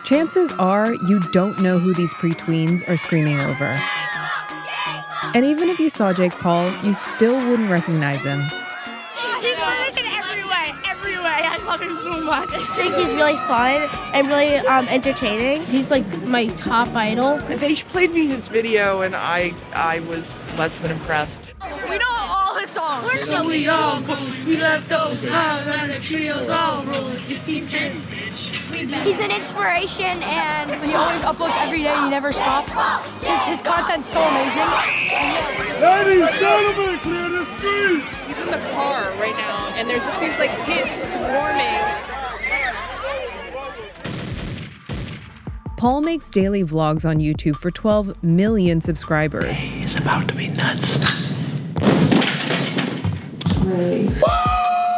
Chances are you don't know who these pre-tweens are screaming over. And even if you saw Jake Paul, you still wouldn't recognize him. He's perfect in every way. I love him so much. I think he's really fun and really entertaining. He's like my top idol. They played me his video and I was less than impressed. We know all his songs. We're so we all go. We left those high around the trios all rolling. It's Team 10. He's an inspiration and he always uploads every day. He never stops. His content's so amazing. Ladies and gentlemen, clear the street! He's in the car right now and there's just these like kids swarming. Paul makes daily vlogs on YouTube for 12 million subscribers. He's about to be nuts.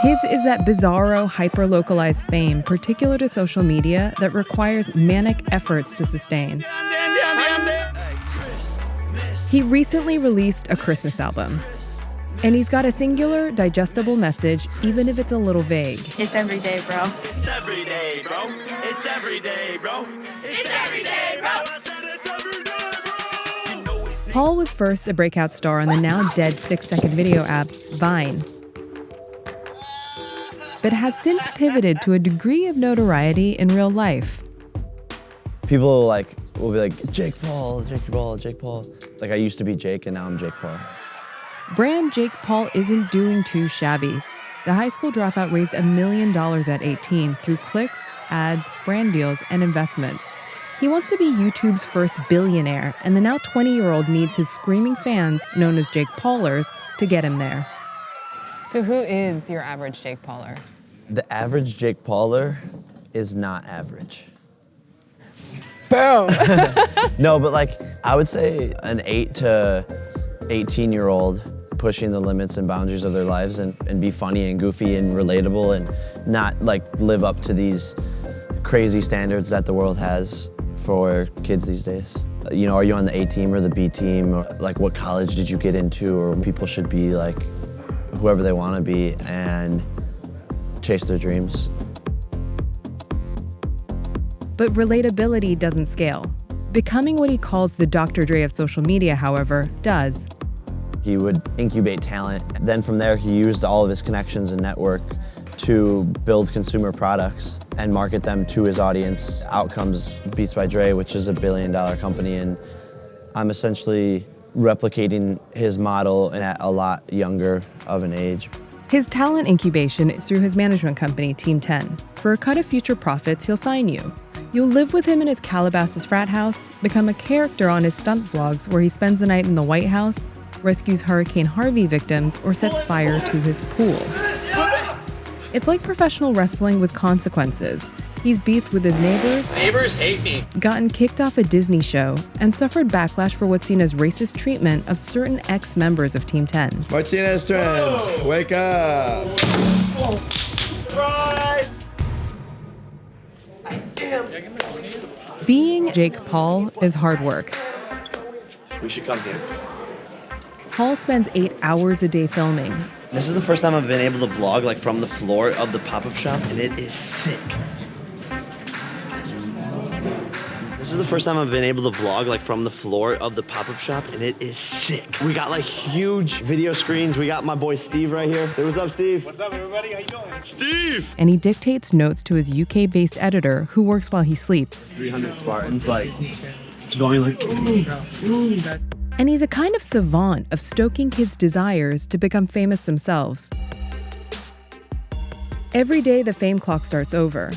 His is that bizarro, hyper-localized fame particular to social media that requires manic efforts to sustain. He recently released a Christmas album. And he's got a singular, digestible message, even if it's a little vague. It's every day, bro. It's every day, bro. It's every day, bro. It's every day, bro. Paul was first a breakout star on the now dead 6-second video app, Vine, but has since pivoted to a degree of notoriety in real life. People will be like, Jake Paul, Jake Paul, Jake Paul. Like I used to be Jake and now I'm Jake Paul. Brand Jake Paul isn't doing too shabby. The high school dropout raised $1 million at 18 through clicks, ads, brand deals, and investments. He wants to be YouTube's first billionaire, and the now 20-year-old needs his screaming fans, known as Jake Paulers, to get him there. So who is your average Jake Pauler? The average Jake Pauler is not average. Boom! No, but like I would say an 8 to 18-year-old pushing the limits and boundaries of their lives and be funny and goofy and relatable and not like live up to these crazy standards that the world has for kids these days. You know, are you on the A team or the B team? Or like what college did you get into? Or people should be like whoever they want to be and chase their dreams. But relatability doesn't scale. Becoming what he calls the Dr. Dre of social media, however, does. He would incubate talent. Then from there, he used all of his connections and network to build consumer products and market them to his audience. Out comes Beats by Dre, which is a $1 billion company, and I'm essentially replicating his model at a lot younger of an age. His talent incubation is through his management company, Team 10. For a cut of future profits, he'll sign you. You'll live with him in his Calabasas frat house, become a character on his stunt vlogs where he spends the night in the White House, rescues Hurricane Harvey victims, or sets fire to his pool. It's like professional wrestling with consequences. He's beefed with his neighbors, hate me, gotten kicked off a Disney show, and suffered backlash for what's seen as racist treatment of certain ex-members of Team 10. Martinez Trent, wake up. Rise. Being Jake Paul is hard work. We should come here. Paul spends 8 hours a day filming. This is the first time I've been able to vlog like from the floor of the pop-up shop, and it is sick. This is the first time I've been able to vlog like from the floor of the pop-up shop, and it is sick. We got like huge video screens. We got my boy Steve right here. Hey, what's up, Steve? What's up, everybody? How you doing? Steve! And he dictates notes to his UK-based editor who works while he sleeps. 300 Spartans, like, going like, And he's a kind of savant of stoking kids' desires to become famous themselves. Every day, the fame clock starts over.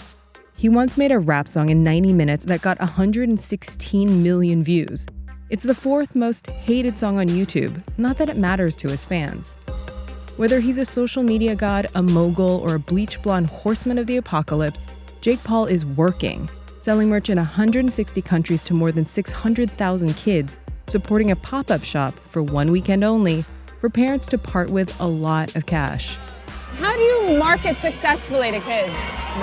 He once made a rap song in 90 minutes that got 116 million views. It's the 4th most hated song on YouTube, not that it matters to his fans. Whether he's a social media god, a mogul, or a bleach blonde horseman of the apocalypse, Jake Paul is working, selling merch in 160 countries to more than 600,000 kids, supporting a pop-up shop for one weekend only for parents to part with a lot of cash. How do you market successfully to kids?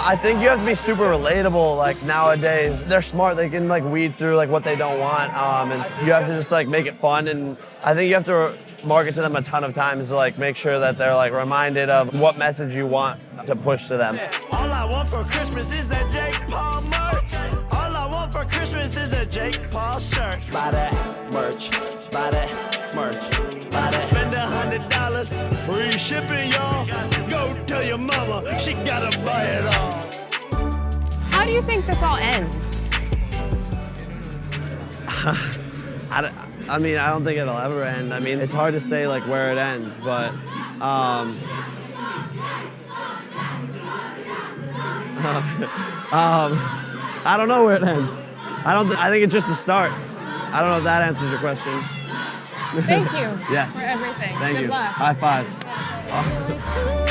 I think you have to be super relatable. Like nowadays, they're smart. They can like weed through like what they don't want, and you have to just like make it fun. And I think you have to market to them a ton of times to like make sure that they're like reminded of what message you want to push to them. All I want for Christmas is that Jake Paul merch. All I want for Christmas is a Jake Paul shirt. Buy that merch, buy that merch, buy that. Spend $100, free shipping, y'all. Go tell your mama she gotta buy it all. How do you think this all ends? I mean, I don't think it'll ever end. I mean, it's hard to say like where it ends, but I don't know where it ends. I think it's just the start. I don't know if that answers your question. Thank you Yes. for everything. Thank Good you. luck. High five.